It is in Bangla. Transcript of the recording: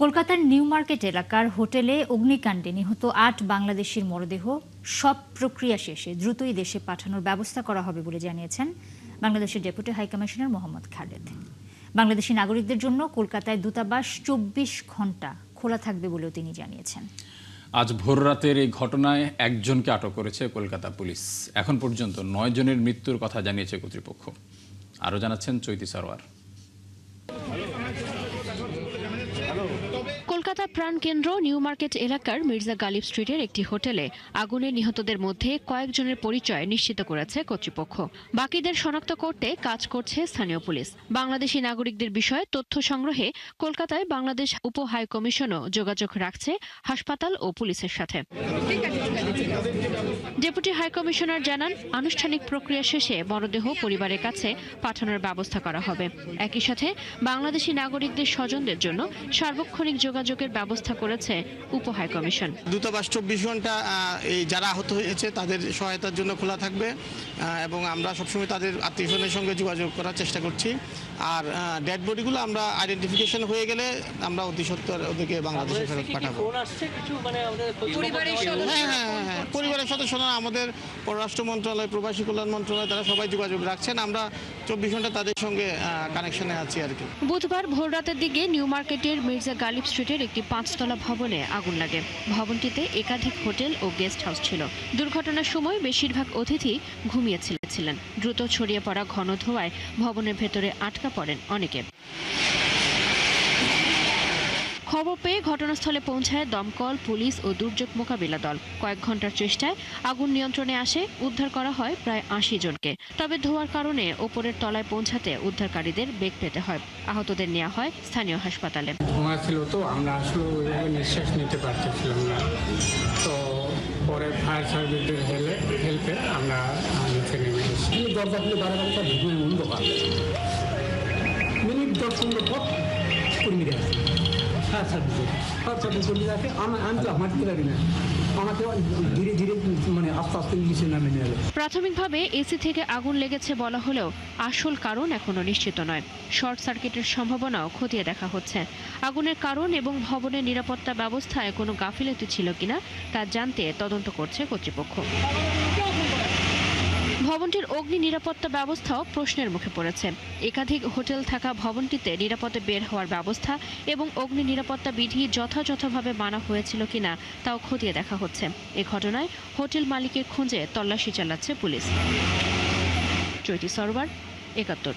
কলকাতার নিউ মার্কেট এলাকার হোটেলে অগ্নিকাণ্ডে নিহত ৮ বাংলাদেশির মরদেহ সব প্রক্রিয়া শেষে দ্রুতই দেশে পাঠানোর ব্যবস্থা করা হবে বলে জানিয়েছেন বাংলাদেশের ডেপুটি হাইকমিশনার মোহাম্মদ খালেদ। বাংলাদেশি নাগরিকদের জন্য কলকাতায় দূতাবাস ২৪ ঘণ্টা খোলা থাকবে বলেও তিনি জানিয়েছেন। আজ ভোররাতের এই ঘটনায় একজনকে আটক করেছে কলকাতা পুলিশ। এখন পর্যন্ত ৯ জনের মৃত্যুর কথা জানিয়েছে কর্তৃপক্ষ। আরও জানাচ্ছেন চৈতি সরওয়ার। কলকাতা প্রাণকেন্দ্র নিউ মার্কেট এলাকার মির্জা গালিব স্ট্রিটের একটি হোটেলে আগুনে নিহতদের মধ্যে কয়েকজনের পরিচয় নিশ্চিত করেছে কর্তৃপক্ষ। বাকিদের শনাক্ত করতে কাজ করছে স্থানীয় পুলিশ। বাংলাদেশি নাগরিকদের বিষয়ে তথ্য সংগ্রহে কলকাতায় বাংলাদেশ উপ হাই কমিশনও যোগাযোগ রাখছে হাসপাতাল ও পুলিশের সাথে। ডেপুটি হাই কমিশনার জানান, আনুষ্ঠানিক প্রক্রিয়া শেষে মরদেহ পরিবারের কাছে পাঠানোর ব্যবস্থা করা হবে। একই সাথে বাংলাদেশি নাগরিকদের স্বজনদের জন্য সার্বক্ষণিক যোগাযোগের ব্যবস্থা করেছে উপ হাই কমিশন। দূতাবাস ২৪ ঘণ্টা এই যারা আহত হয়েছে তাদের সহায়তার জন্য খোলা থাকবে এবং আমরা সবসময় তাদের আত্মীয়স্বজনের সঙ্গে যোগাযোগ করার চেষ্টা করছি। আর ডেড বডিগুলো আমরা আইডেন্টিফিকেশন হয়ে গেলে আমরা অতি সত্বর ওদেরকে বাংলাদেশে ফেরত পাঠাবো। হ্যাঁ, পরিবারের সদস্যরা আমাদের পররাষ্ট্র মন্ত্রণালয়, প্রবাসী কল্যাণ মন্ত্রণালয়, তারা সবাই যোগাযোগ রাখছেন। আমরা ২৪ ঘণ্টা তাদের সঙ্গে কানেকশনে আছি আর কি। বুধবার ভোররাতের দিকে নিউ মার্কেটের মির্জা গালিব স্ট্রিটের একটি ৫তলা ভবনে আগুন লাগে। ভবনটিতে একাধিক হোটেল ও গেস্ট হাউস ছিল। দুর্ঘটনার সময় বেশিরভাগ অতিথি ঘুমিয়েছিলেন। দ্রুত ছড়িয়ে পড়া ঘন ধোঁয়ায় ভবনের ভেতরে আটকা পড়েন অনেকে। খবর পেয়ে ঘটনাস্থলে পৌঁছায় দমকল, পুলিশ ও দুর্যোগ মোকাবিলা দল। কয়েক ঘন্টার চেষ্টায় আগুন নিয়ন্ত্রণে আসে। উদ্ধার করা হয় প্রায় ৮০ জনকে। তবে ধোঁয়ার কারণে ওপরের তলায় পৌঁছাতে উদ্ধারকারীদের বেগ পেতে হয়। আহতদের নেওয়া হয় স্থানীয় হাসপাতালে। ধোঁয়া ছিল তো আমরা আসলে ওইভাবে নিঃশ্বাস নিতে পারতেছিলাম না। তো পরে ফায়ার সার্ভিসের হেল্পে আমরা নিচে নেমে এসেছি। দরজা খুলে দাঁড়াতে ঢুকলে অন্ধকার মিনিট ১০-১৫ পর কর্মী আসে। প্রাথমিকভাবে এসি থেকে আগুন লেগেছে বলা হলেও আসল কারণ এখনো নিশ্চিত নয়। শর্ট সার্কিটের সম্ভাবনাও খতিয়ে দেখা হচ্ছে। আগুনের কারণ এবং ভবনের নিরাপত্তা ব্যবস্থায় কোনো গাফিলতি ছিল কিনা তা জানতে তদন্ত করছে কর্তৃপক্ষ। ভবনটির অগ্নি নিরাপত্তা ব্যবস্থাও প্রশ্নের মুখে পড়েছে। একাধিক হোটেল থাকা ভবনটিতে নিরাপদে বের হওয়ার ব্যবস্থা এবং অগ্নি নিরাপত্তা বিধি যথাযথভাবে মানা হয়েছিল কিনা তাও খতিয়ে দেখা হচ্ছে। এ ঘটনায় হোটেল মালিকের খোঁজে তল্লাশি চালাচ্ছে পুলিশ। চৈতি সরওয়ার, ৭১।